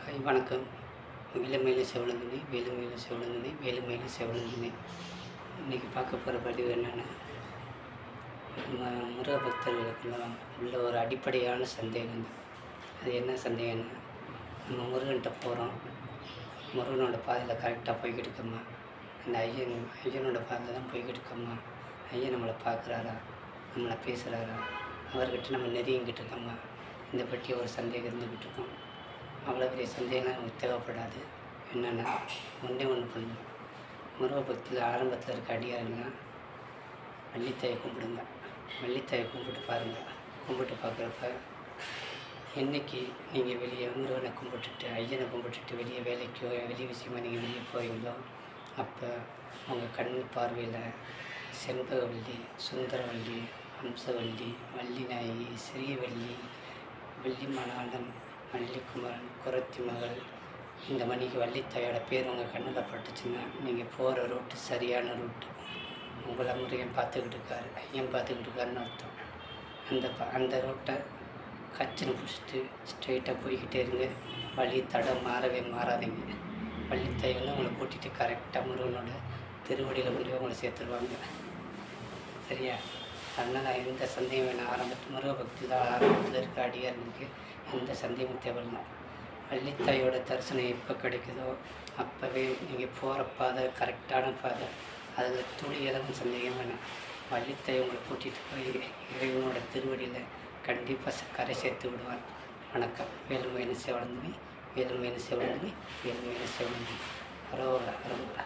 Hi வணக்கம். வேலுமயிலு செவலந்தினி வேலுமயிலு செவலந்தினி வேலுமயிலு செவலந்தினி. இன்றைக்கி பார்க்க போகிற பதிவு என்னென்னா, நம்ம முருக பக்தர்களுக்கெல்லாம் உள்ள ஒரு அடிப்படையான சந்தேகம் தான். அது என்ன சந்தேகம்னா, நம்ம முருகன்கிட்ட போகிறோம், முருகனோட பாதையில் கரெக்டாக போய்கிட்டு இருக்கோமா, அந்த ஐயனோட பாதையில் தான் போய்கிட்டு இருக்கோமா, ஐயன் நம்மளை பார்க்குறாரா, நம்மளை பேசுகிறாரா, அவர்கிட்ட நம்ம நெருங்கிக்கிட்டு இருக்கோமா, இந்த பற்றி ஒரு சந்தேகம் இருந்துக்கிட்டு இருக்கோம். அவ்வளோ பெரிய சந்தேகம்லாம் நமக்கு தேவைப்படாது. என்னென்னா, ஒன்றே ஒன்று பண்ணுங்க. முருக பக்தியில் ஆரம்பத்தில் இருக்க அடியார்கள்லாம் வள்ளித்தாயை கும்பிடுங்க. வள்ளித்தாயை கும்பிட்டு பாருங்கள். கும்பிட்டு பார்க்குறப்ப என்றைக்கு நீங்கள் வெளியே முருகனை கும்பிட்டுட்டு ஐயனை கும்பிட்டுட்டு வெளியே வேலைக்கோ வெளியே விஷயமா நீங்கள் வெளியே போகிறீங்களோ, அப்போ உங்கள் கண் பார்வையில் செண்பகவல்லி, சுந்தரவல்லி, அம்சவல்லி, வள்ளி நாயகி, ஸ்ரீவல்லி, வள்ளி மணாளன், வள்ளிக்குமரன், குறத்தி மகள், இந்த மணிக்கு வள்ளித்தாயோட பேர் உங்கள் கண்ணில் பட்டுச்சுன்னா நீங்கள் போகிற ரூட்டு சரியான ரூட்டு. உங்களை முருகன் பார்த்துக்கிட்டு இருக்காரு, ஐயன் பார்த்துக்கிட்டு இருக்காருன்னு அர்த்தம். அந்த ரூட்டை கச்சின்னு பிடிச்சிட்டு ஸ்ட்ரெயிட்டாக போய்கிட்டே இருங்க. வழி தடம் மாறாதீங்க. வள்ளித்தாய் வந்து உங்களை கூட்டிகிட்டு கரெக்டாக முருகனோட திருவடியில் கொண்டு போய் உங்களை சேர்த்துருவாங்க. சரியா? அதனால் எந்த சந்தேகம் வேணும். முருக பக்தியில் ஆரம்பத்தில் இருக்க அடியார்களுக்கு எந்த சந்தேகமும் தேவையில்லை. வள்ளித்தாயோட தரிசனம் எப்போ கிடைக்குதோ அப்போவே நீங்கள் போகிற பாதை கரெக்டான பாதை. அதில் துளி அளவும் சந்தேகம் வேணும். வள்ளித்தாய் உங்களை கூட்டிகிட்டு போய் இறைவனோட திருவடியில் கண்டிப்பாக கரை சேர்த்து விடுவார். வணக்கம். வேலுமயிலு செவலந்தினி வேலுமயிலு செவலந்தினி வேலுமயிலு செவலந்தினி. அரோகரா அரோகரா.